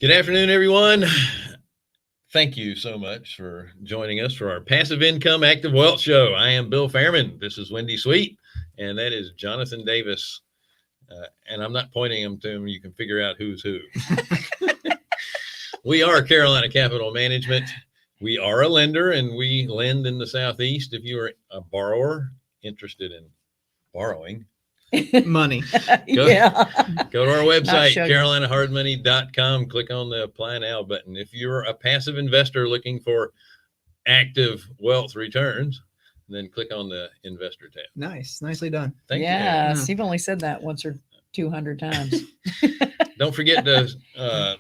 Good afternoon, everyone. Thank you so much for joining us for our Passive Income Active Wealth Show. I am Bill Fairman. This is Wendy Sweet, and that is Jonathan Davis. And I'm not pointing them to him. You can figure out who's who. We are Carolina Capital Management. We are a lender, and we lend in the Southeast. If you are a borrower interested in borrowing money, go to our website, Not carolinahardmoney.com. Click on the Apply Now button. If you're a passive investor looking for active wealth returns, then click on the Investor tab. nicely done. Thank you. Yes, you've only said that once or 200 times. Don't forget to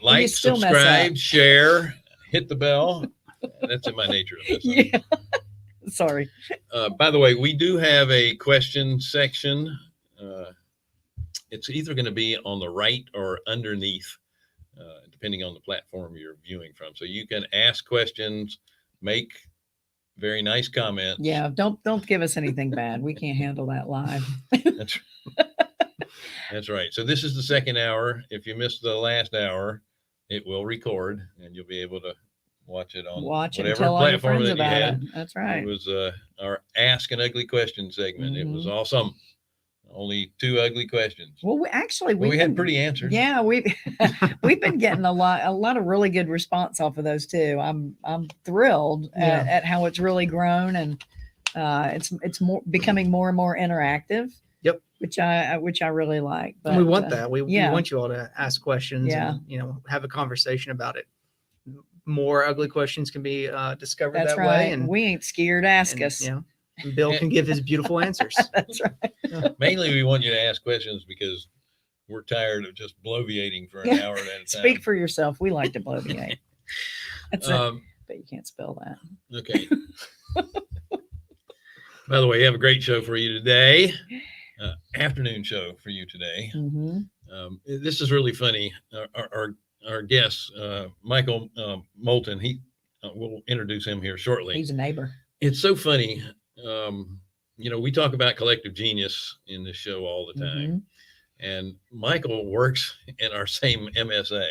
like, still mess subscribe, up. share, hit the bell. That's in my nature of this. Yeah. Sorry. By the way, we do have a question section. It's either going to be on the right or underneath, depending on the platform you're viewing from. So you can ask questions, make very nice comments. Yeah, don't give us anything bad. We can't handle that live. That's right. So this is the second hour. If you missed the last hour, it will record, and you'll be able to watch it on Watch it and whatever tell all your platform friends that you about had. it. That's right. It was our Ask an Ugly Question segment. It was awesome. Only 2 ugly questions. Well, we had pretty answers. Yeah, we've been getting a lot of really good response off of those too. I'm thrilled at how it's really grown, and it's becoming more and more interactive. Yep. Which I really like. But we want that. We want you all to ask questions and have a conversation about it. More ugly questions can be discovered That's that right. way, and we ain't scared. Ask us. And Bill can give his beautiful answers. That's right. Mainly, we want you to ask questions because we're tired of just bloviating for an hour at a time. Speak for yourself. We like to bloviate. That's it. But you can't spell that. Okay. By the way, we have a great show for you today. Afternoon show for you today. Mm-hmm. This is really funny. Our guest, Michael Moulton, we'll introduce him here shortly. He's a neighbor. It's so funny. We talk about collective genius in this show all the time. And Michael works in our same MSA.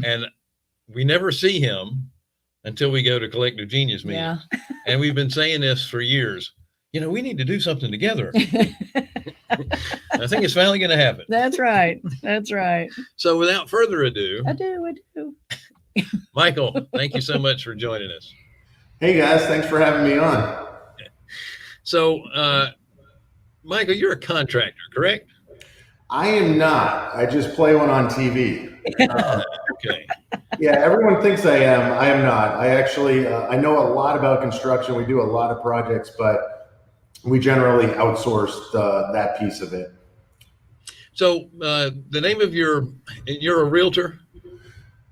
And we never see him until we go to collective genius meeting. Yeah. And we've been saying this for years. We need to do something together. I think it's finally going to happen. That's right. That's right. So without further ado. I do. Michael, thank you so much for joining us. Hey guys, thanks for having me on. So, Michael, you're a contractor, correct? I am not. I just play one on TV. Okay. Yeah, everyone thinks I am. I am not. I actually, I know a lot about construction. We do a lot of projects, but we generally outsource that piece of it. So the name of you're a realtor?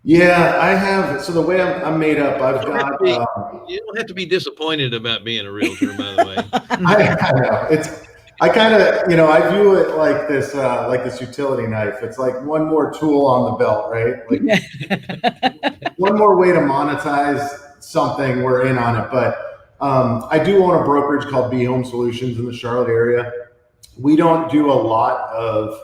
Yeah, I have. So the way I'm made up, I've got. You don't have to be disappointed about being a realtor, by the way. I know. I kind of, I view it like this utility knife. It's like one more tool on the belt, right? Like one more way to monetize something. We're in on it. But I do own a brokerage called B Home Solutions in the Charlotte area. We don't do a lot of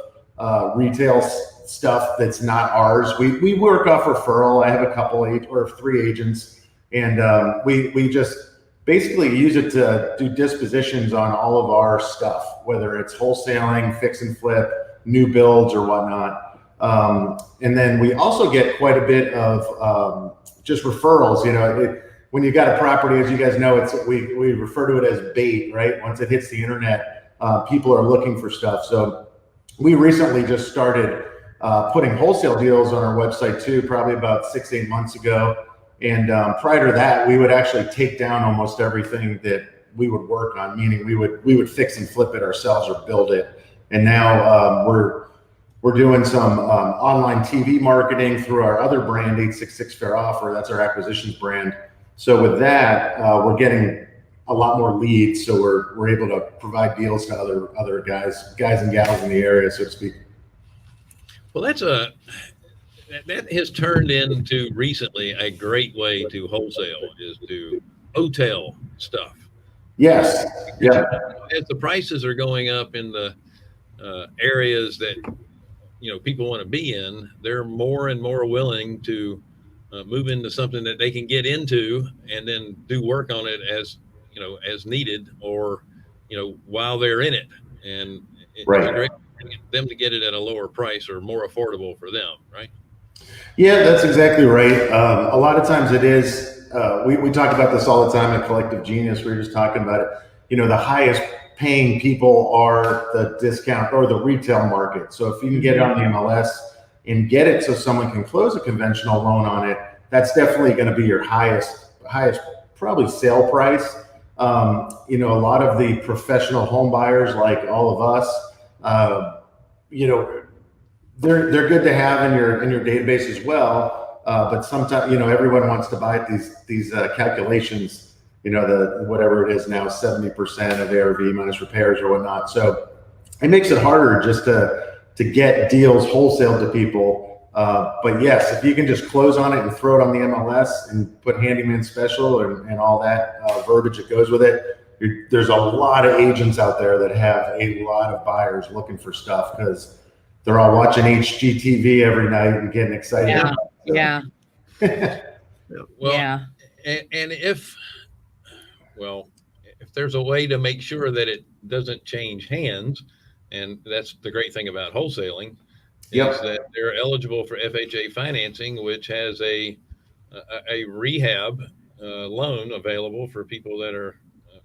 retail stuff that's not ours. We work off referral. I have a couple 3 agents, and we just basically use it to do dispositions on all of our stuff, whether it's wholesaling, fix and flip, new builds or whatnot. And then we also get quite a bit of just referrals. When you got a property, as you guys know, we refer to it as bait, right? Once it hits the internet, people are looking for stuff. So we recently just started putting wholesale deals on our website too, probably about 6-8 months ago. And prior to that, we would actually take down almost everything that we would work on, meaning we would fix and flip it ourselves or build it. And now we're doing some online TV marketing through our other brand, 866 Fair Offer. That's our acquisitions brand. So with that, we're getting a lot more leads. So we're able to provide deals to other guys and gals in the area, so to speak. Well, that has turned into recently a great way to wholesale, is to hotel stuff. Yes. Yeah. As the prices are going up in the areas that people want to be in, they're more and more willing to move into something that they can get into and then do work on it as needed, or while they're in it. And it's a great thing for them to get it at a lower price or more affordable for them, right? Yeah, that's exactly right. A lot of times it is. We talk about this all the time at Collective Genius. We were just talking about it. The highest paying people are the discount or the retail market. So if you can get it on the MLS and get it so someone can close a conventional loan on it, that's definitely going to be your highest probably sale price. A lot of the professional home buyers, like all of us, they're good to have in your database as well. But sometimes, everyone wants to buy these calculations, the whatever it is now, 70% of ARV minus repairs or whatnot. So it makes it harder just to get deals wholesale to people. But yes, if you can just close on it and throw it on the MLS and put handyman special and all that verbiage that goes with it, there's a lot of agents out there that have a lot of buyers looking for stuff because they're all watching HGTV every night and getting excited. Yeah. Well, yeah. And if there's a way to make sure that it doesn't change hands, and that's the great thing about wholesaling, is that they're eligible for FHA financing, which has a rehab loan available for people that are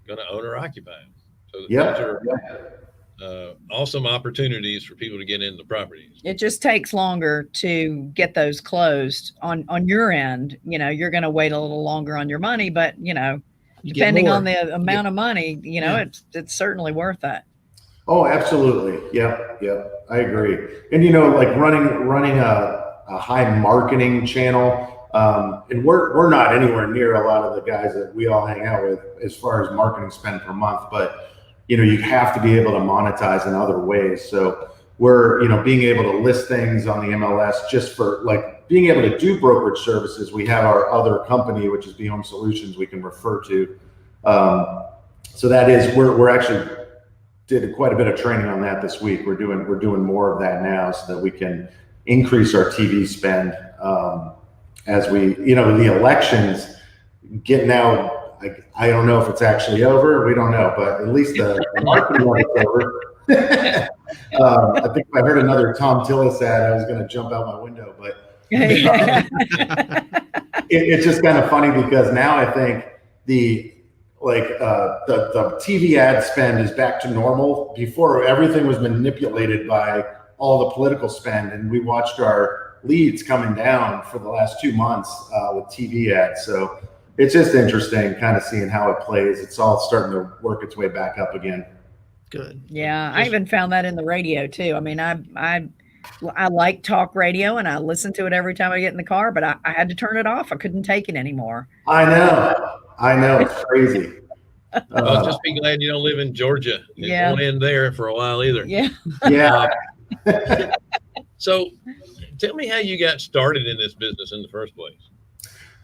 going to own or occupy them. So those are awesome opportunities for people to get into properties. It just takes longer to get those closed on your end. You're going to wait a little longer on your money, but depending on the amount of money, it's certainly worth it. Oh, absolutely. Yep. I agree. And like running a high marketing channel, and we're not anywhere near a lot of the guys that we all hang out with as far as marketing spend per month, but you have to be able to monetize in other ways. So we're, being able to list things on the MLS just for like being able to do brokerage services. We have our other company, which is Be Home Solutions, we can refer to. So that is, we're actually did quite a bit of training on that this week. We're doing more of that now so that we can increase our TV spend as we, the elections get now. I don't know if it's actually over. We don't know, but at least the marketing one is over. I think if I heard another Tom Tillis ad, I was going to jump out my window. But it's just kind of funny because now I think the TV ad spend is back to normal. Before, everything was manipulated by all the political spend, and we watched our leads coming down for the last 2 months with TV ads. So it's just interesting kind of seeing how it plays. It's all starting to work its way back up again. Good. Yeah. I even found that in the radio too. I mean, I like talk radio and I listen to it every time I get in the car, but I had to turn it off. I couldn't take it anymore. I know. It's crazy. Well, just be glad you don't live in Georgia. It won't end there for a while either. Yeah. So tell me how you got started in this business in the first place.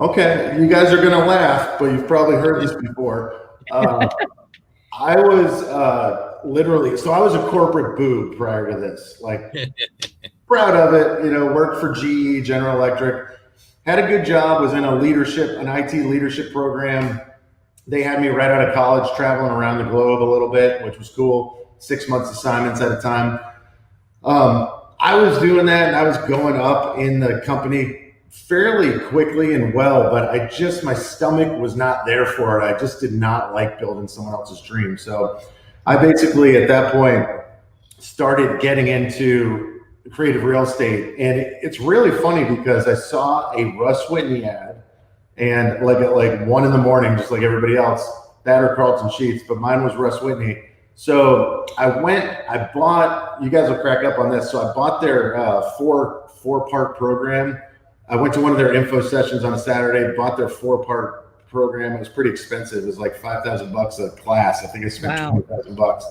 Okay, you guys are going to laugh, but you've probably heard this before. I was I was a corporate boob prior to this, like proud of it, worked for GE, General Electric, had a good job, was in an IT leadership program. They had me right out of college traveling around the globe a little bit, which was cool, 6 months assignments at a time. I was doing that and I was going up in the company fairly quickly and well, but my stomach was not there for it. I just did not like building someone else's dream. So I basically at that point started getting into creative real estate. And it's really funny because I saw a Russ Whitney ad and like at 1 a.m, just like everybody else, that or Carlton Sheets, but mine was Russ Whitney. So I bought, you guys will crack up on this. So I bought their four-part program. I went to one of their info sessions on a Saturday, bought their 4-part program. It was pretty expensive. It was like $5,000 a class. I think I spent $20,000.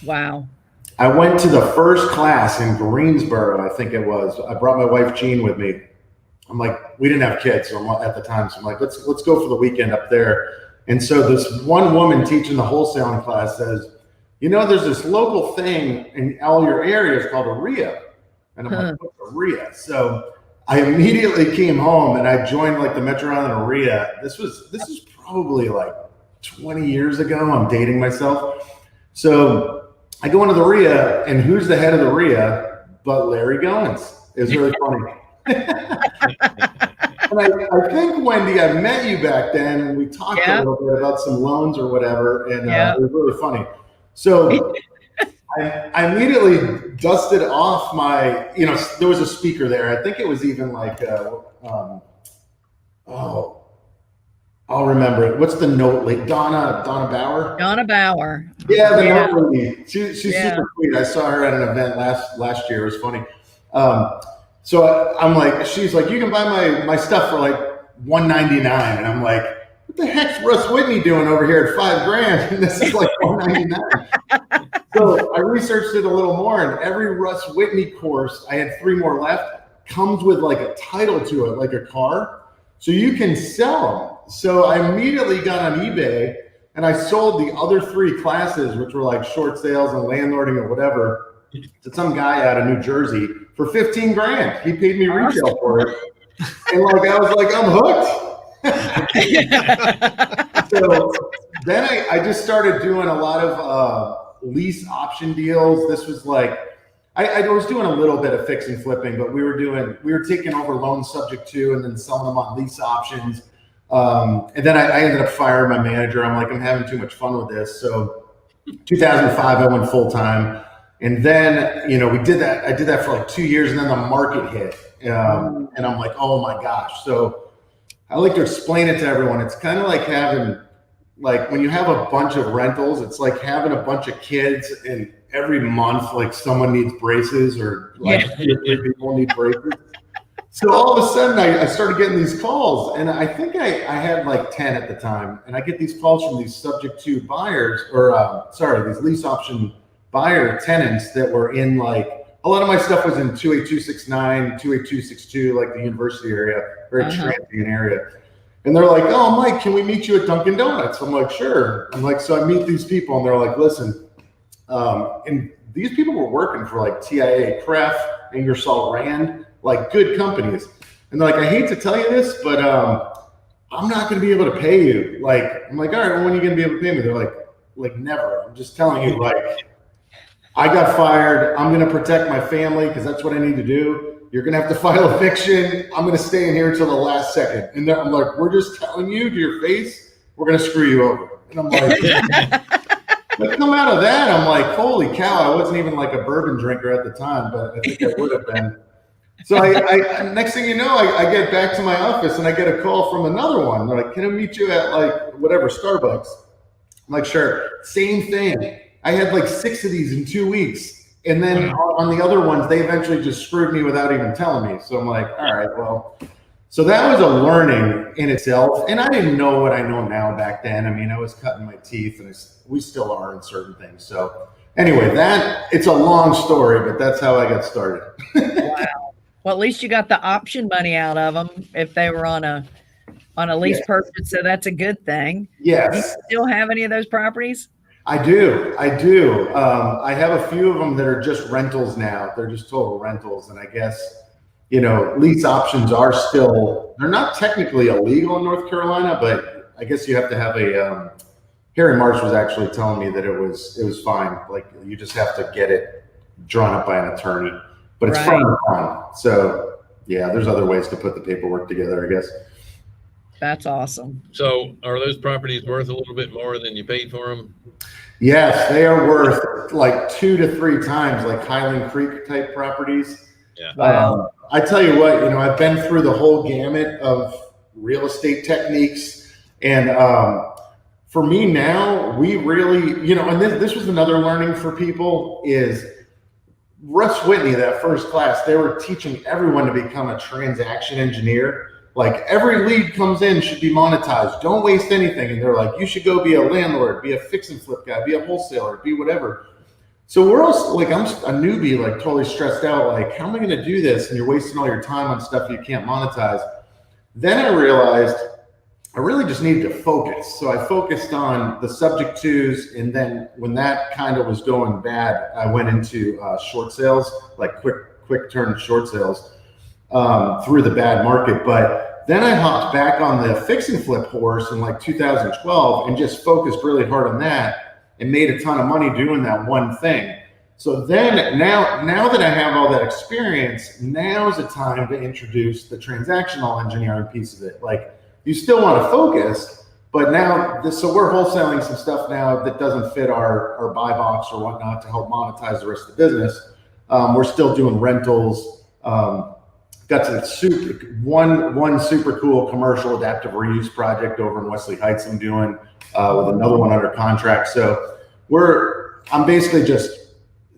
Wow. I went to the first class in Greensboro, I think it was. I brought my wife Jean with me. I'm like, we didn't have kids at the time, so I'm like, let's go for the weekend up there. And so this one woman teaching the wholesaling class says, there's this local thing in all your areas called a REI. And I'm like, what's a REIA? So I immediately came home and I joined like the Metropolitan REIA. This is probably like 20 years ago. I'm dating myself. So I go into the REIA, and who's the head of the REIA but Larry Goins? It was really funny. And I think, Wendy, I met you back then, and we talked a little bit about some loans or whatever, and it was really funny. So I immediately dusted off my, there was a speaker there. I think it was even like, I'll remember it. What's the note lady? Donna Bauer? Donna Bauer. Yeah, the note lady. She's super sweet. I saw her at an event last year. It was funny. So I'm like, she's like, you can buy my stuff for like $199, and I'm like, what the heck's Russ Whitney doing over here at $5,000? And this is like $199. So I researched it a little more, and every Russ Whitney course, I had 3 more left, comes with like a title to it, like a car, so you can sell them. So I immediately got on eBay and I sold the other 3 classes, which were like short sales and landlording or whatever, to some guy out of New Jersey for $15,000. He paid me retail for it. And like, I was like, I'm hooked. So then I just started doing a lot of lease option deals. This was like, I was doing a little bit of fix and flipping, but we were taking over loans subject to and then selling them on lease options. And then I ended up firing my manager. I'm like, I'm having too much fun with this. So 2005, I went full time. And then, we did that. I did that for like 2 years, and then the market hit. And I'm like, oh my gosh. So I like to explain it to everyone. It's kind of like having, like when you have a bunch of rentals, it's like having a bunch of kids, and every month, like someone needs braces, or like 2 or 3 people need braces. So all of a sudden I started getting these calls, and I think I had like 10 at the time. And I get these calls from these subject to buyers, or these lease option buyer tenants that were in, like, a lot of my stuff was in 28269, 28262, like the university area, very transient area. And they're like, oh, Mike, can we meet you at Dunkin' Donuts? I'm like, sure. I'm like, so I meet these people, and they're like, listen, and these people were working for like TIA, Cref, Ingersoll Rand, like good companies. And they're like, I hate to tell you this, but I'm not going to be able to pay you. Like, I'm like, all right, well, when are you going to be able to pay me? They're like never. I'm just telling you, like, I got fired. I'm going to protect my family because that's what I need to do. You're going to have to file eviction. I'm going to stay in here until the last second. And I'm like, we're just telling you to your face, we're going to screw you over. And I'm like, but come out of that, I'm like, holy cow, I wasn't even like a bourbon drinker at the time, but I think I would have been. So I next thing you know, I get back to my office and I get a call from another one. They're like, can I meet you at like whatever, Starbucks? I'm like, sure. Same thing. I had like 6 of these in 2 weeks. And then on the other ones, they eventually just screwed me without even telling me. So I'm like, all right, well. So that was a learning in itself. And I didn't know what I know now back then. I mean, I was cutting my teeth, and we still are in certain things. So anyway, it's a long story, but that's how I got started. Wow. Well, at least you got the option money out of them if they were on a lease purchase. So that's a good thing. Yes. Do you still have any of those properties? I do. I have a few of them that are just rentals now. They're just total rentals. And I guess, lease options are still, they're not technically illegal in North Carolina, but I guess you have to have Harry Marsh was actually telling me that it was fine. Like, you just have to get it drawn up by an attorney, but it's fine. So yeah, there's other ways to put the paperwork together, I guess. That's awesome. So are those properties worth a little bit more than you paid for them? Yes, they are worth like 2 to 3 times, like Highland Creek type properties. Yeah. Wow. I tell you what, I've been through the whole gamut of real estate techniques. And for me now, we really, and this was another learning for people is Russ Whitney, that first class, they were teaching everyone to become a transaction engineer. Like, every lead comes in should be monetized. Don't waste anything. And they're like, you should go be a landlord, be a fix and flip guy, be a wholesaler, be whatever. So we're also like, I'm a newbie, like totally stressed out. Like, how am I going to do this? And you're wasting all your time on stuff you can't monetize. Then I realized I really just needed to focus. So I focused on the subject twos. And then when that kind of was going bad, I went into short sales, like quick quick turn short sales through the bad market. But then I hopped back on the fix and flip horse in like 2012 and just focused really hard on that and made a ton of money doing that one thing. So then now that I have all that experience, now's the time to introduce the transactional engineering piece of it. Like, you still want to focus, but now so we're wholesaling some stuff now that doesn't fit our buy box or whatnot to help monetize the rest of the business. We're still doing rentals. Got to one super cool commercial adaptive reuse project over in Wesley Heights I'm doing with another one under contract. So I'm basically just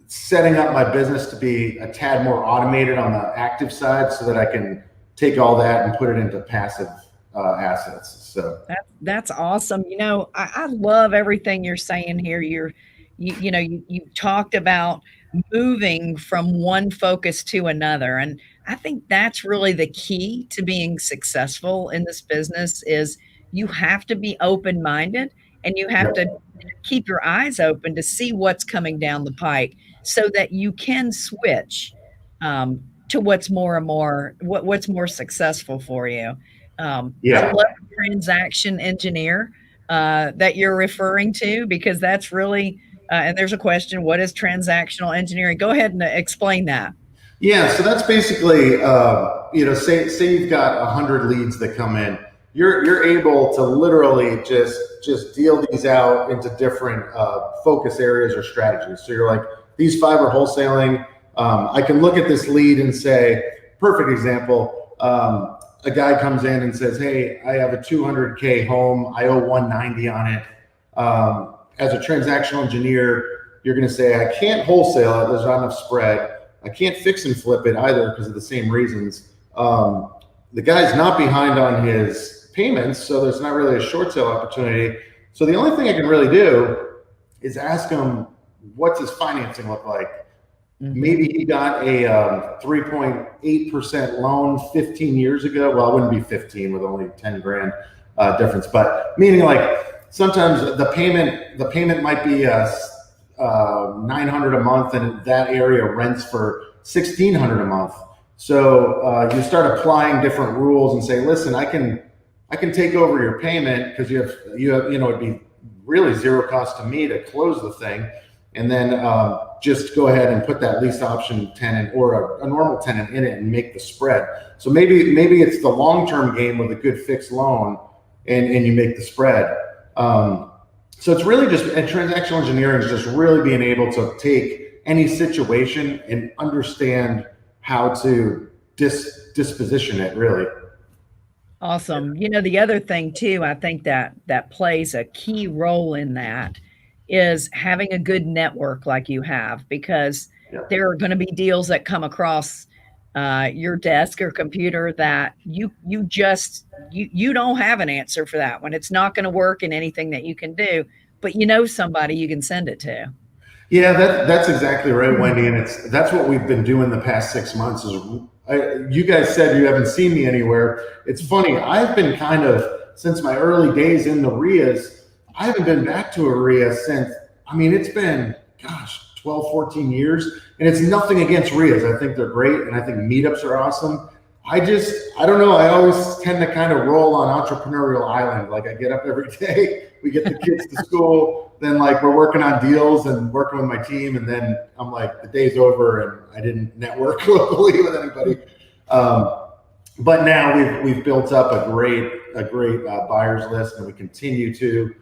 setting up my business to be a tad more automated on the active side so that I can take all that and put it into passive assets. So that's awesome. You know, I love everything you're saying here. You talked about moving from one focus to another. And I think that's really the key to being successful in this business is you have to be open-minded and you have to keep your eyes open to see what's coming down the pike so that you can switch to what's more successful for you. I love the transaction engineer that you're referring to, because that's really, and there's a question, what is transactional engineering? Go ahead and explain that. Yeah, so that's basically, say you've got 100 leads that come in, you're able to literally just deal these out into different focus areas or strategies. So you're like, these 5 are wholesaling. I can look at this lead and say, perfect example, a guy comes in and says, hey, I have a 200K home. I owe 190 on it. As a transactional engineer, you're going to say, I can't wholesale it. There's not enough spread. I can't fix and flip it either because of the same reasons. The guy's not behind on his payments, so there's not really a short sale opportunity. So the only thing I can really do is ask him, what's his financing look like? Mm-hmm. Maybe he got a 3.8% loan 15 years ago. Well, it wouldn't be 15 with only 10 grand difference, but meaning like sometimes the payment might be $900 a month, and that area rents for $1,600 a month. So you start applying different rules and say, listen, I can take over your payment because you have it'd be really zero cost to me to close the thing, and then just go ahead and put that lease option tenant or a normal tenant in it and make the spread. So maybe it's the long-term game with a good fixed loan, and you make the spread. So it's really just, and transactional engineering is just really being able to take any situation and understand how to disposition it, really. Awesome. You know, the other thing too, I think that plays a key role in that is having a good network like you have, because there are going to be deals that come across your desk or computer that you don't have an answer for that one. It's not going to work in anything that you can do, but you know somebody you can send it to. Yeah, that's exactly right, Wendy. And that's what we've been doing the past 6 months is you guys said you haven't seen me anywhere. It's funny. I've been kind of, since my early days in the REIAs, I haven't been back to a REIA since, it's been, 12, 14 years. And it's nothing against REIAs. I think they're great. And I think meetups are awesome. I don't know. I always tend to kind of roll on entrepreneurial island. Like I get up every day, we get the kids to school, then like we're working on deals and working with my team. And then I'm like, the day's over and I didn't network locally with anybody. But now we've built up a great buyers list, and we continue to.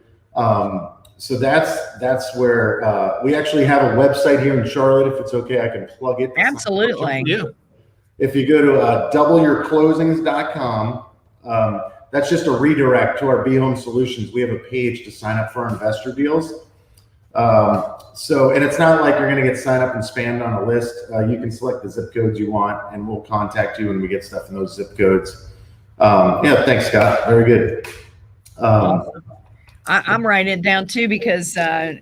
So that's where we actually have a website here in Charlotte. If it's okay, I can plug it. Absolutely. Yeah. If you go to doubleyourclosings.com, that's just a redirect to our Be Home Solutions. We have a page to sign up for our investor deals. And it's not like you're going to get signed up and spammed on a list. You can select the zip codes you want, and we'll contact you when we get stuff in those zip codes. Thanks, Scott. Very good. Awesome. I'm writing it down too, because I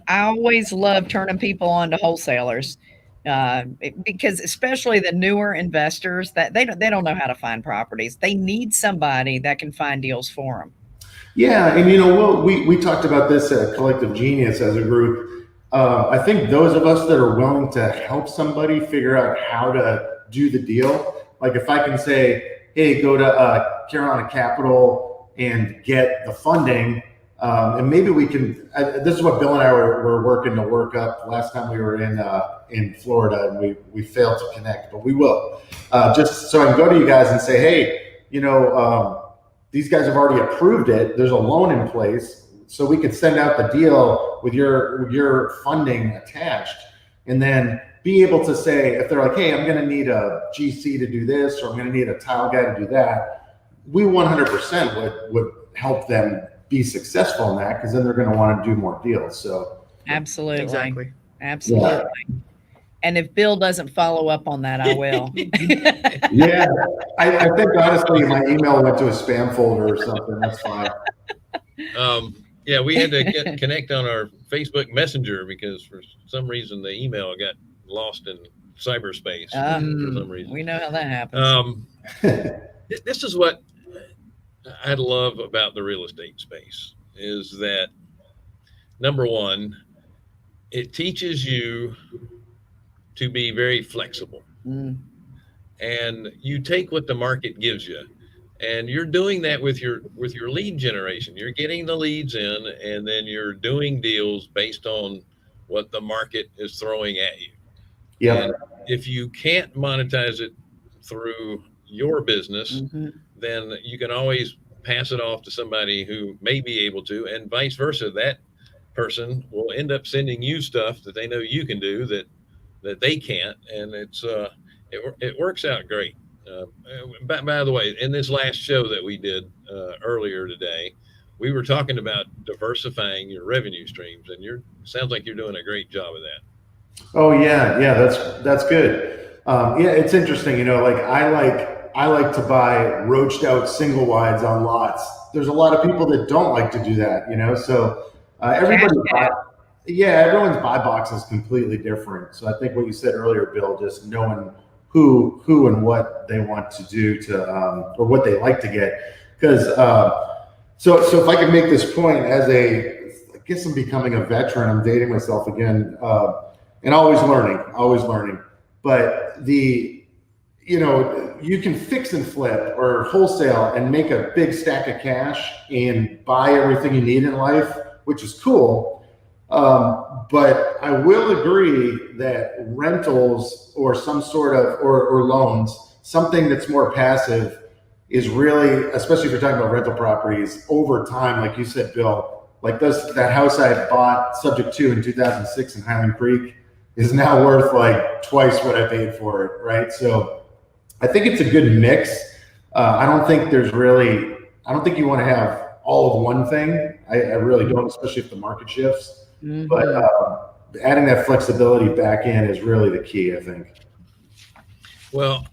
always love turning people on to wholesalers, because especially the newer investors that they don't know how to find properties. They need somebody that can find deals for them. Yeah, and we talked about this at Collective Genius as a group. I think those of us that are willing to help somebody figure out how to do the deal, like if I can say, hey, go to Carolina Capital and get the funding, and maybe we can, this is what Bill and I were working to work up last time we were in Florida, and we failed to connect, but we will. Just so I can go to you guys and say, hey, these guys have already approved it. There's a loan in place. So we could send out the deal with your funding attached, and then be able to say, if they're like, hey, I'm going to need a GC to do this, or I'm going to need a tile guy to do that, we 100% would help them be successful in that, because then they're going to want to do more deals. So absolutely. Exactly. Absolutely. Yeah. And if Bill doesn't follow up on that, I will. Yeah. I think honestly my email went to a spam folder or something. That's fine. Yeah, we had to connect on our Facebook Messenger because for some reason the email got lost in cyberspace for some reason. We know how that happens. This is what I love about the real estate space, is that number one, it teaches you to be very flexible, and you take what the market gives you. And you're doing that with your lead generation. You're getting the leads in, and then you're doing deals based on what the market is throwing at you. Yeah. And if you can't monetize it through your business, then you can always pass it off to somebody who may be able to, and vice versa. That person will end up sending you stuff that they know you can do that they can't, and it works out great. By the way, in this last show that we did earlier today, we were talking about diversifying your revenue streams, and sounds like you're doing a great job of that. Oh yeah, that's good. Yeah, it's interesting. Like I like to buy roached out single wides on lots. There's a lot of people that don't like to do that. So everybody's everyone's buy box is completely different. So I think what you said earlier, Bill, just knowing who and what they want to do to or what they like to get, because so if I can make this point, I guess I'm becoming a veteran, I'm dating myself again, and always learning, but you can fix and flip or wholesale and make a big stack of cash and buy everything you need in life, which is cool. But I will agree that rentals or some sort of, or loans, something that's more passive is really, especially if you're talking about rental properties over time, like you said, Bill, like that house I bought subject to in 2006 in Highland Creek is now worth like twice what I paid for it. Right. So I think it's a good mix. I don't think you want to have all of one thing. I really don't, especially if the market shifts. But adding that flexibility back in is really the key, I think. Well,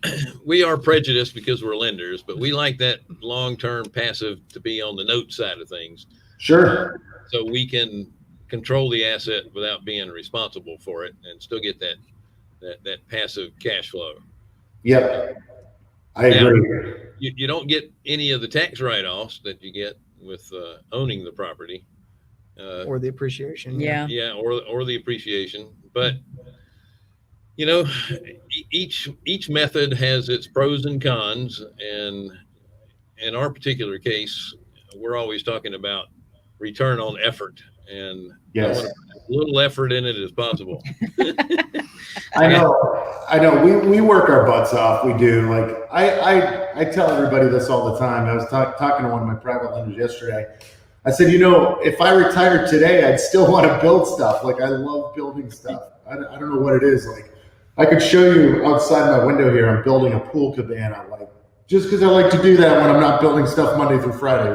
we are prejudiced because we're lenders, but we like that long-term passive to be on the note side of things. Sure. So we can control the asset without being responsible for it and still get that passive cash flow. Yep. I agree. You don't get any of the tax write-offs that you get with owning the property. Or the appreciation. Yeah. Or the appreciation. But each method has its pros and cons, and in our particular case, we're always talking about return on effort, and yes, I want to put as little effort in it as possible. I know. We work our butts off. We do. Like I tell everybody this all the time. I was talking to one of my private lenders yesterday. I said, if I retired today, I'd still want to build stuff. Like I love building stuff. I don't know what it is. Like I could show you outside my window here. I'm building a pool cabana, like just because I like to do that when I'm not building stuff Monday through Friday.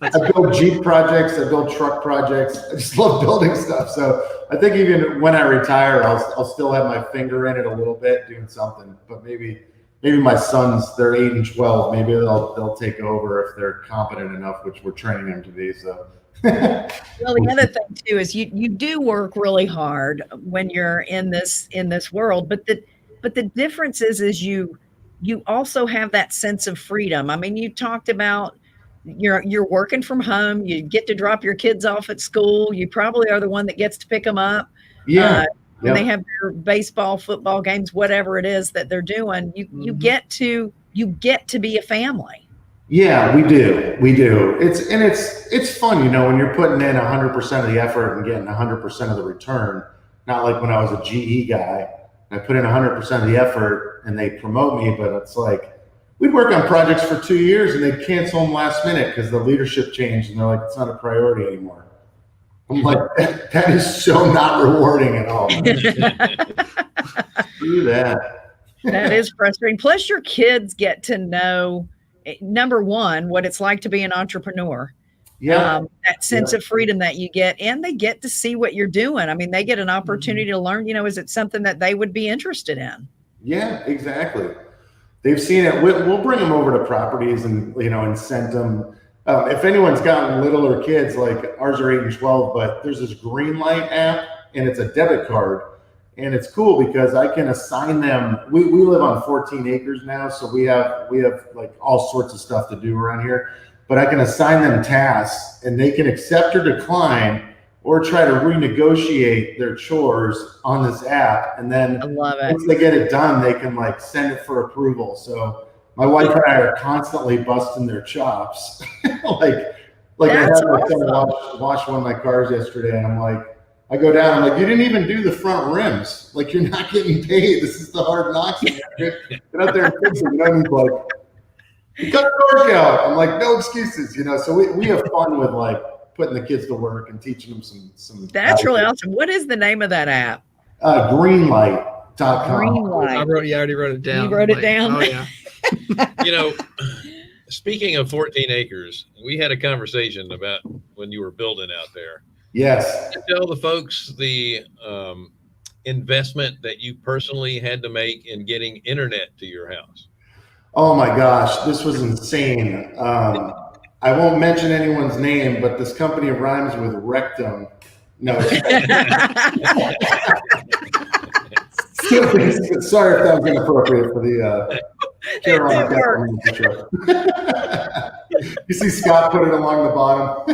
I build Jeep projects. I build truck projects. I just love building stuff. So I think even when I retire, I'll still have my finger in it a little bit doing something. But maybe my sons, they're 8 and 12. Maybe they'll take over if they're competent enough, which we're training them to be. So. Well, the other thing too is you do work really hard when you're in this world, but the difference is you also have that sense of freedom. I mean, you talked about you're working from home. You get to drop your kids off at school. You probably are the one that gets to pick them up. Yeah. When they have their baseball, football games, whatever it is that they're doing, you get to be a family. Yeah, we do. It's fun, when you're putting in 100% of the effort and getting 100% of the return. Not like when I was a GE guy, I put in 100% of the effort and they promote me, but it's like we'd work on projects for 2 years and they'd cancel them last minute because the leadership changed and they're like, it's not a priority anymore. I'm like, that is so not rewarding at all. Do that. That is frustrating. Plus, your kids get to know, number one, what it's like to be an entrepreneur. Yeah. That sense of freedom that you get, and they get to see what you're doing. I mean, they get an opportunity to learn, is it something that they would be interested in? Yeah, exactly. They've seen it. We'll bring them over to properties and, and send them. If anyone's gotten littler kids, like ours are 8 and 12, but there's this green light app and it's a debit card. And it's cool because I can assign them. We live on 14 acres now, so we have like all sorts of stuff to do around here. But I can assign them tasks, and they can accept or decline, or try to renegotiate their chores on this app. And then I love it. Once they get it done, they can like send it for approval. So my wife and I are constantly busting their chops. like That's I had my son awesome. wash one of my cars yesterday, and I'm like. I go down, I'm like, you didn't even do the front rims. Like, you're not getting paid. This is the hard knocks. Get out there and fix it. He's like, you cut the torque out. I'm like, no excuses, So we have fun with like putting the kids to work and teaching them some. That's really awesome. What is the name of that app? Greenlight.com. Greenlight. I already wrote it down. You wrote it down? Oh, yeah. Speaking of 14 acres, we had a conversation about when you were building out there. Yes. Tell the folks the investment that you personally had to make in getting internet to your house. Oh my gosh, this was insane. I won't mention anyone's name, but this company rhymes with rectum. No. Sorry if that was inappropriate for the Carolina show. You see Scott put it along the bottom.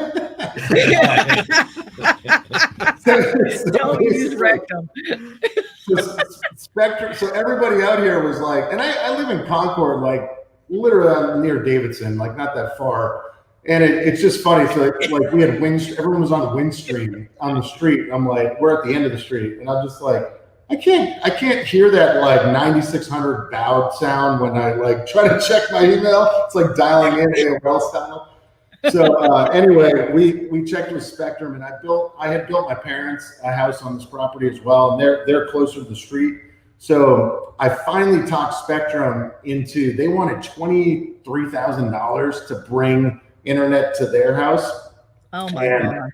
Don't use rectum. Spectrum. So everybody out here was like, and I live in Concord, like literally I'm near Davidson, like not that far. And it's just funny. So like we had everyone was on Windstream on the street. I'm like, we're at the end of the street, and I'm just like, I can't hear that like 9600 bowed sound when I like try to check my email. It's like dialing in AOL style. So anyway, we checked with Spectrum, and I had built my parents a house on this property as well, and they're closer to the street. So I finally talked Spectrum into, they wanted $23,000 to bring internet to their house. Oh my God.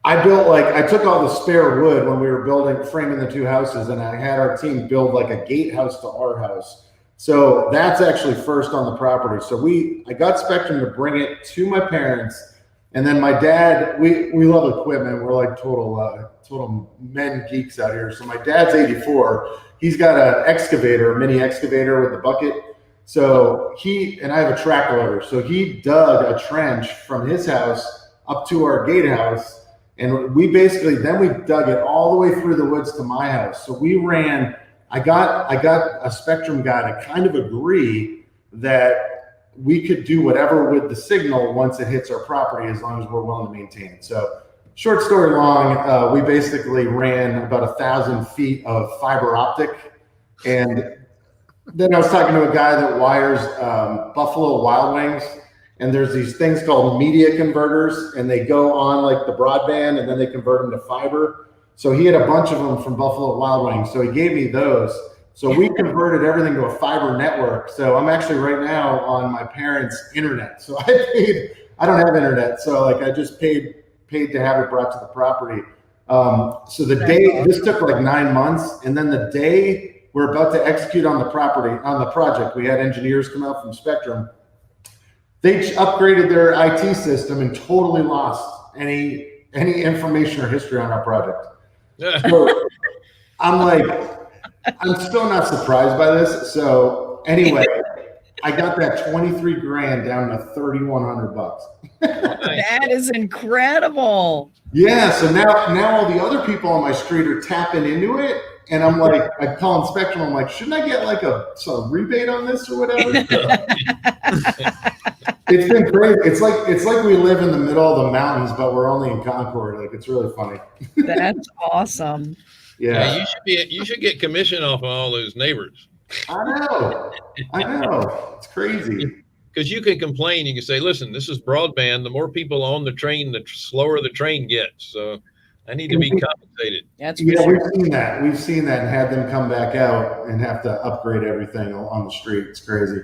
I took all the spare wood when we were framing the two houses, and I had our team build like a gatehouse to our house. So that's actually first on the property. So I got Spectrum to bring it to my parents, and then my dad, we love equipment. We're like total men geeks out here. So my dad's 84. He's got a mini excavator with a bucket. So and I have a track loader. So he dug a trench from his house up to our gatehouse. And we dug it all the way through the woods to my house. So I got a Spectrum guy to kind of agree that we could do whatever with the signal once it hits our property, as long as we're willing to maintain it. So short story long, we basically ran about 1,000 feet of fiber optic. And then I was talking to a guy that wires Buffalo Wild Wings. And there's these things called media converters, and they go on like the broadband, and then they convert them to fiber. So he had a bunch of them from Buffalo Wild Wings. So he gave me those. So we converted everything to a fiber network. So I'm actually right now on my parents' internet. So I don't have internet. So like I just paid to have it brought to the property. So this took like 9 months. And then the day we're about to execute on the project, we had engineers come out from Spectrum. They upgraded their IT system and totally lost any information or history on our project. So I'm still not surprised by this. So anyway, I got that 23 grand down to 3,100 bucks. That is incredible. Yeah. So now all the other people on my street are tapping into it. And I'm like, I call inspection. I'm like, shouldn't I get like a rebate on this or whatever? It's been great. It's like we live in the middle of the mountains, but we're only in Concord. Like, it's really funny. That's awesome. Yeah. You should get commission off of all those neighbors. I know. It's crazy. Because you can complain. You can say, listen, this is broadband. The more people on the train, the slower the train gets. So I need to be compensated. That's We've seen that and had them come back out and have to upgrade everything on the street. It's crazy.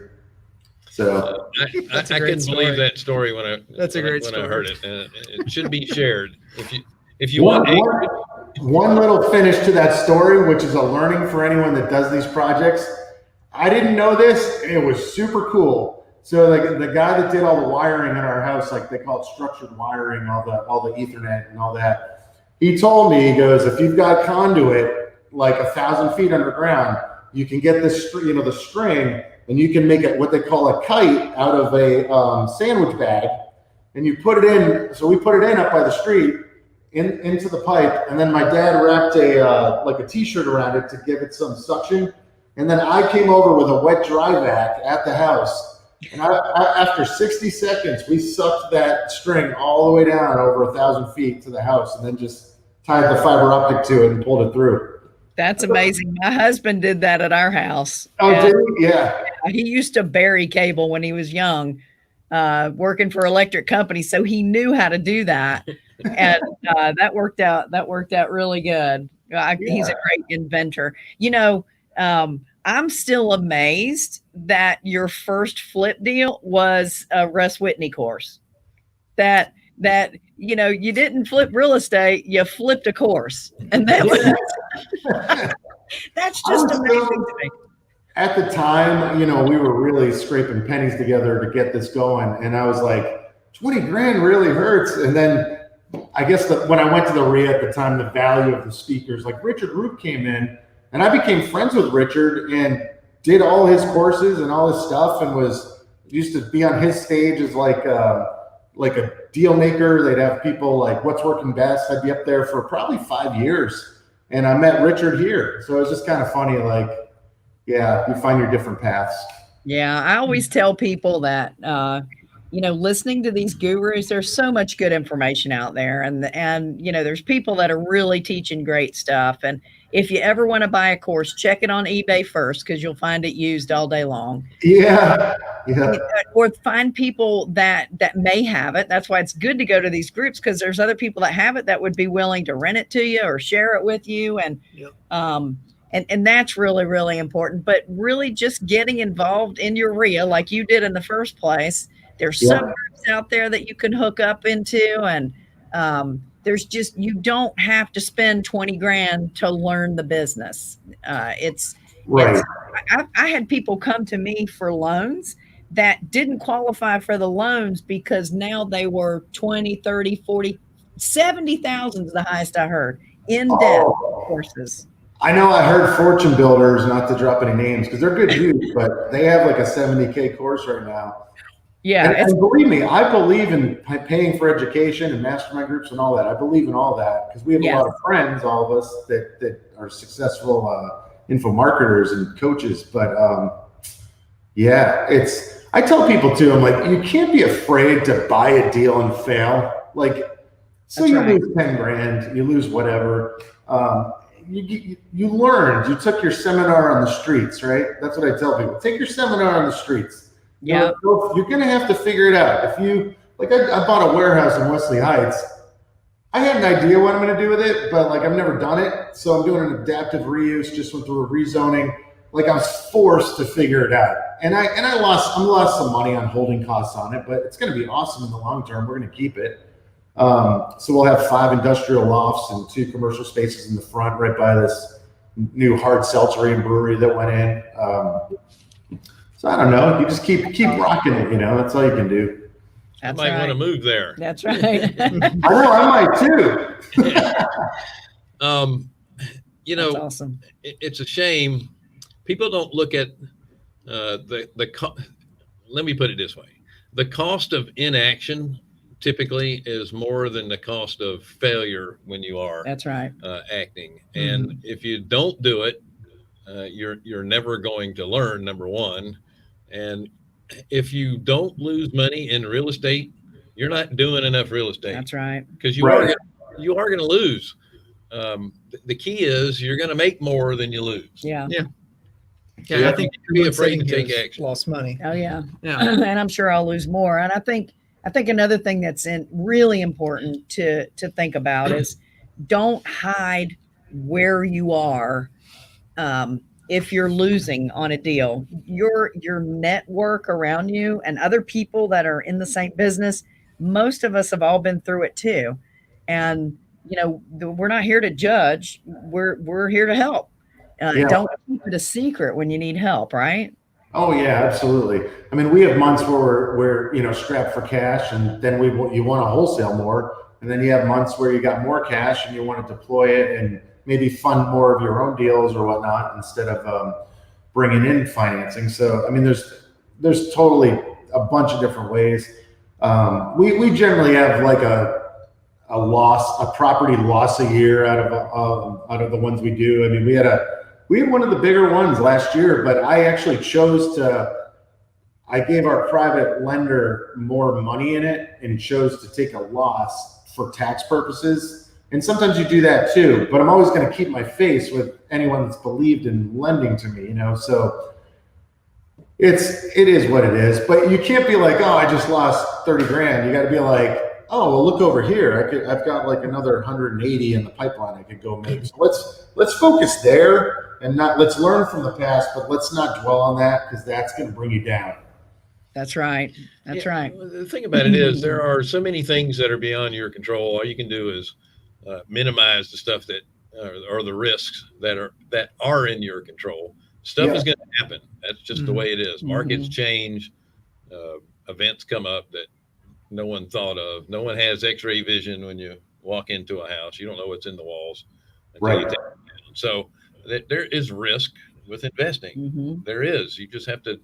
So I couldn't believe that story when I heard it. It should be shared. If you want one little finish to that story, which is a learning for anyone that does these projects. I didn't know this. It was super cool. So the guy that did all the wiring in our house, like they call it structured wiring, all the Ethernet and all that. He told me, he goes, if you've got conduit like 1,000 feet underground, you can get this, the string, and you can make it what they call a kite out of a sandwich bag, and you put it in. So we put it in up by the street into the pipe, and then my dad wrapped a t-shirt around it to give it some suction, and then I came over with a wet dry vac at the house, and after 60 seconds, we sucked that string all the way down over 1,000 feet to the house, and then just tied the fiber optic to it and pulled it through. That's amazing. My husband did that at our house. Oh, did he? Yeah. He used to bury cable when he was young, working for electric companies. So he knew how to do that. And that worked out really good. He's a great inventor. I'm still amazed that your first flip deal was a Russ Whitney course. That you didn't flip real estate, you flipped a course. And that's just amazing to me. At the time, we were really scraping pennies together to get this going. And I was like, 20 grand really hurts. And then I guess when I went to the REI at the time, the value of the speakers, like Richard Roop came in, and I became friends with Richard and did all his courses and all his stuff, and used to be on his stage as like a deal maker. They'd have people like, what's working best? I'd be up there for probably 5 years, and I met Richard here. So it was just kind of funny, like, yeah, you find your different paths. Yeah, I always tell people that, listening to these gurus, there's so much good information out there, and there's people that are really teaching great stuff. And if you ever want to buy a course, check it on eBay first, because you'll find it used all day long. Yeah. Or find people that may have it. That's why it's good to go to these groups, because there's other people that have it that would be willing to rent it to you or share it with you. And and that's really, really important. But really just getting involved in your REIA like you did in the first place. There's some groups out there that you can hook up into, and you don't have to spend 20 grand to learn the business. I had people come to me for loans that didn't qualify for the loans because now they were 20, 30, 40, 70,000 is the highest I heard in debt courses. I know I heard Fortune Builders, not to drop any names because they're good dudes, but they have like a 70K course right now. Yeah. And believe me, I believe in paying for education and mastermind groups and all that. I believe in all that because we have a lot of friends, all of us that are successful info marketers and coaches. But I tell people too, I'm like, you can't be afraid to buy a deal and fail. Like, so you lose 10 grand, you lose whatever. You learned, you took your seminar on the streets, right? That's what I tell people. Take your seminar on the streets. Yeah. You're going to have to figure it out. If you, like, I bought a warehouse in Wesley Heights. I had an idea what I'm going to do with it, but like, I've never done it. So I'm doing an adaptive reuse, just went through a rezoning. Like, I was forced to figure it out. And I lost some money on holding costs on it, but it's going to be awesome in the long term. We're going to keep it. So we'll have 5 industrial lofts and 2 commercial spaces in the front, right by this new hard seltzer and brewery that went in. So I don't know. You just keep rocking it. That's all you can do. I might want to move there. That's right. I know. I might too. That's awesome. It's a shame people don't look at let me put it this way. The cost of inaction typically is more than the cost of failure when you are That's right. acting. And if you don't do it, you're never going to learn, number one. And if you don't lose money in real estate, you're not doing enough real estate. That's right. Because you are going to lose. The key is you're going to make more than you lose. Yeah. Yeah. So Yeah, I think be afraid to take action. Lost money. Oh yeah. Yeah. And I'm sure I'll lose more. And I think another thing that's really important to think about is don't hide where you are. If you're losing on a deal, your network around you and other people that are in the same business, most of us have all been through it too. And, we're not here to judge. We're here to help. Don't keep it a secret when you need help, right? Oh yeah, absolutely. I mean, we have months where we're strapped for cash, and then you want to wholesale more, and then you have months where you got more cash and you want to deploy it and maybe fund more of your own deals or whatnot instead of bringing in financing. So I mean, there's totally a bunch of different ways. We generally have like a property loss a year out of the ones we do. I mean, we had one of the bigger ones last year, but I actually I gave our private lender more money in it and chose to take a loss for tax purposes. And sometimes you do that too, but I'm always going to keep my face with anyone that's believed in lending to me, so it is what it is. But you can't be like, oh, I just lost 30 grand. You got to be like, oh, well, look over here. I've got like another 180 in the pipeline I could go make. So let's focus there and let's learn from the past, but let's not dwell on that because that's going to bring you down. That's right. That's right. The thing about it is there are so many things that are beyond your control. All you can do is minimize the stuff that or the risks that are in your control. Stuff is going to happen. That's just the way it is. Markets change. Events come up that no one thought of. No one has X-ray vision when you walk into a house. You don't know what's in the walls until you take it down. So there is risk with investing. There is. You just have to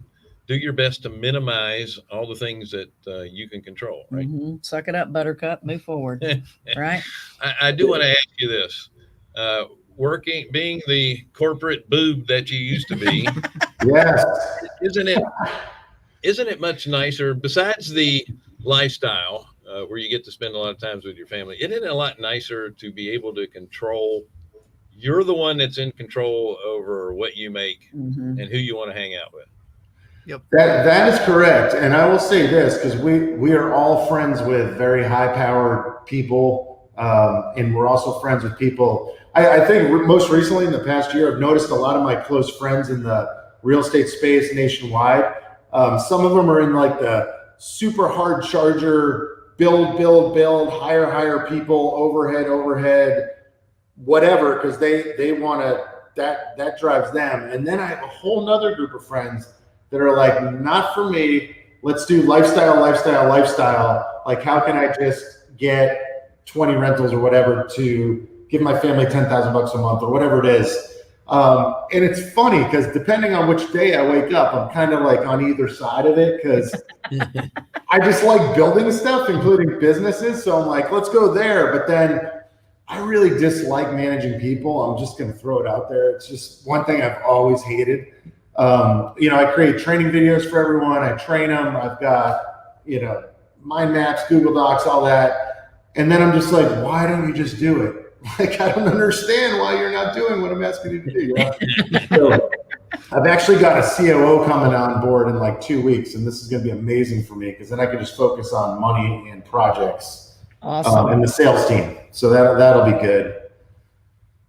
do your best to minimize all the things that you can control, right? Suck it up, buttercup, move forward. Right. I do want to ask you this. Being the corporate boob that you used to be, yes, isn't it much nicer besides the lifestyle where you get to spend a lot of times with your family? Isn't it a lot nicer to be able to control? You're the one that's in control over what you make and who you want to hang out with. Yep. That is correct. And I will say this, because we are all friends with very high powered people. And we're also friends with people. I think most recently in the past year, I've noticed a lot of my close friends in the real estate space nationwide. Some of them are in like the super hard charger, build, hire people, overhead, whatever, because they want to, that drives them. And then I have a whole nother group of friends that are like, not for me. Let's do lifestyle. Like, how can I just get 20 rentals or whatever to give my family $10,000 a month or whatever it is. And it's funny because depending on which day I wake up, I'm kind of like on either side of it because I just like building stuff, including businesses. So I'm like, let's go there. But then I really dislike managing people. I'm just going to throw it out there. It's just one thing I've always hated. I create training videos for everyone. I train them. I've got, mind maps, Google Docs, all that. And then I'm just like, why don't you just do it? Like, I don't understand why you're not doing what I'm asking you to do. So I've actually got a COO coming on board in like 2 weeks, and this is going to be amazing for me because then I can just focus on money and projects. Awesome. And the sales team. So that'll be good.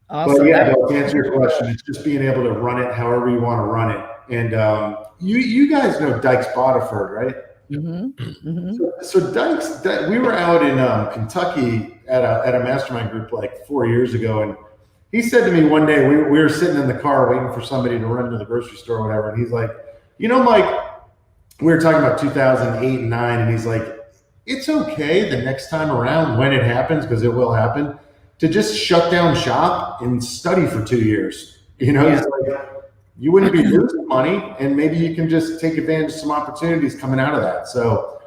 Awesome. But yeah, to answer your question, it's just being able to run it however you want to run it. And you guys know Dykes Bodiford, right? So Dykes, we were out in Kentucky at a mastermind group like 4 years ago, and he said to me one day, we were sitting in the car waiting for somebody to run to the grocery store or whatever, and he's like, Mike, we were talking about 2008 and 9, and he's like, it's okay the next time around when it happens, because it will happen, to just shut down shop and study for 2 years. He's like, you wouldn't be losing money, and maybe you can just take advantage of some opportunities coming out of that. So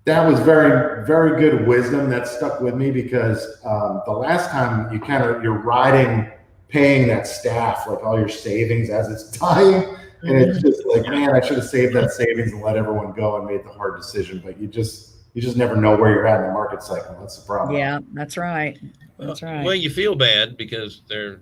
that was very, very good wisdom that stuck with me, because the last time you're paying that staff, like all your savings as it's dying. And it's just like, man, I should have saved that savings and let everyone go and made the hard decision. But you just never know where you're at in the market cycle. That's the problem. Yeah, that's right. That's right. Well, you feel bad because they're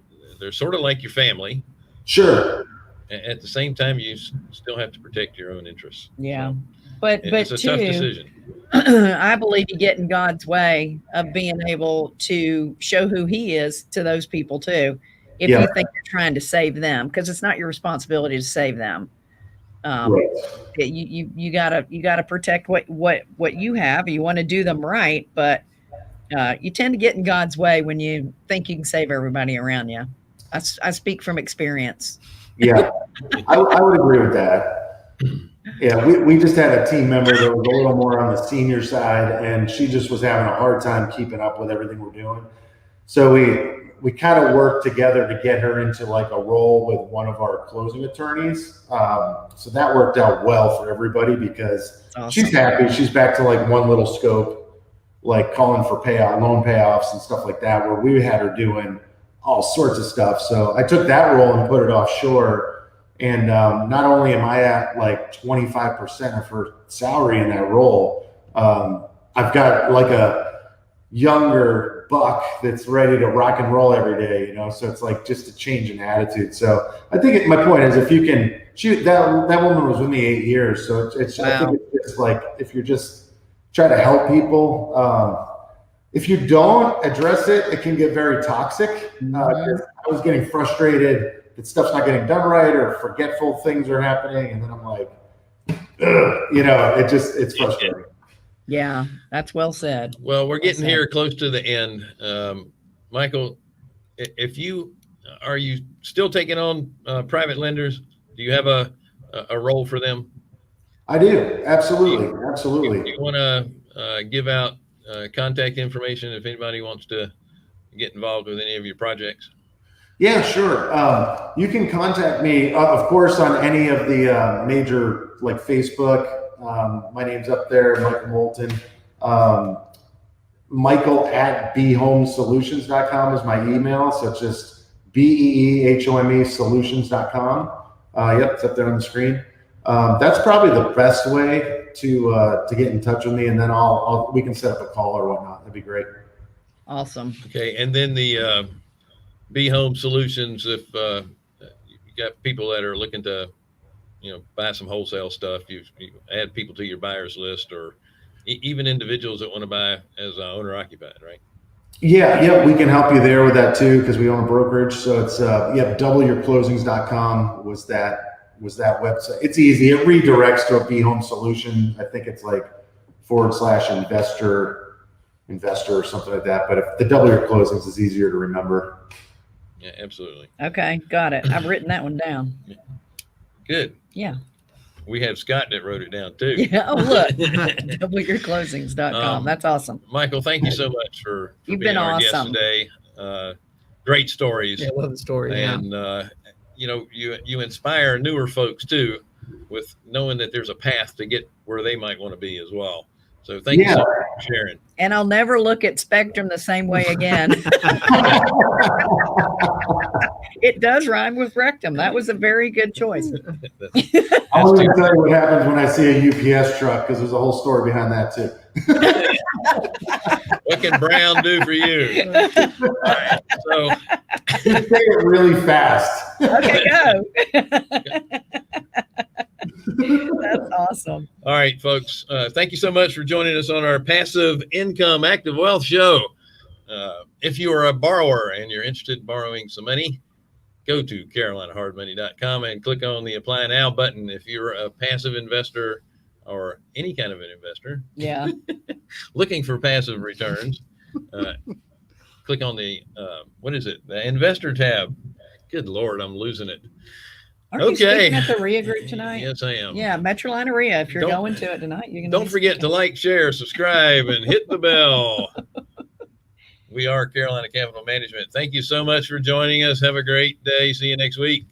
sort of like your family. Sure. At the same time, you still have to protect your own interests. Yeah. So But it's a tough decision. I believe you get in God's way of being able to show who he is to those people too. If you think you're trying to save them, because it's not your responsibility to save them. Right. You gotta protect what you have. You want to do them right, but you tend to get in God's way when you think you can save everybody around you. I speak from experience. Yeah, I would agree with that. Yeah, we just had a team member that was a little more on the senior side, and she just was having a hard time keeping up with everything we're doing. So we kind of worked together to get her into like a role with one of our closing attorneys. So that worked out well for everybody, because she's happy. She's back to like one little scope, like calling for loan payoffs and stuff like that, where we had her doing all sorts of stuff. So I took that role and put it offshore. And not only am I at like 25% of her salary in that role, I've got like a younger buck that's ready to rock and roll every day, so it's like just a change in attitude. So I think my point is, if you can, that woman was with me 8 years. So it's wow. I think it's just like, if you're just trying to help people, if you don't address it, it can get very toxic. I was getting frustrated that stuff's not getting done right, or forgetful things are happening. And then I'm like, it's frustrating. Yeah, that's well said. Well, we're getting here close to the end. Michael, are you still taking on private lenders? Do you have a role for them? I do. Absolutely. Do you want to give out contact information if anybody wants to get involved with any of your projects? Yeah, sure. You can contact me, of course, on any of the major, like Facebook. My name's up there, Michael Moulton. Michael@behomesolutions.com is my email. So it's just BEEHOME solutions.com. Yep, it's up there on the screen. That's probably the best way to get in touch with me, and then we can set up a call or whatnot. That'd be great. Awesome. Okay, and then the Be Home Solutions. If you got people that are looking to, buy some wholesale stuff, you add people to your buyers list, or even individuals that want to buy as owner occupied, right? Yeah, we can help you there with that too, because we own a brokerage. So it's doubleyourclosings.com was that website. It's easy. It redirects to a Be Home Solution. I think it's like /investor or something like that. But if the Double Your Closings is easier to remember. Yeah, absolutely. Okay, got it. I've written that one down. Good. Yeah. We have Scott that wrote it down too. Yeah. Oh, look. doubleyourclosings.com. That's awesome. Michael, thank you so much for You've being been our awesome. guest today. Great stories. Yeah, I love the story. And you inspire newer folks too, with knowing that there's a path to get where they might want to be as well. So thank you so much for sharing. And I'll never look at Spectrum the same way again. It does rhyme with rectum. That was a very good choice. I'm going to tell you what happens when I see a UPS truck, because there's a whole story behind that too. What can Brown do for you? All right, so just say it really fast. Okay, go. That's awesome. All right, folks. Thank you so much for joining us on our Passive Income Active Wealth Show. If you are a borrower and you're interested in borrowing some money, go to carolinahardmoney.com and click on the Apply Now button. If you're a passive investor or any kind of an investor, looking for passive returns, click on the the Investor tab. Good Lord, I'm losing it. Aren't you speaking at the REI group tonight? Yes, I am. Yeah, Metroline REI. If you're going to it tonight, you can. Don't forget to like, share, subscribe, and hit the bell. We are Carolina Capital Management. Thank you so much for joining us. Have a great day. See you next week.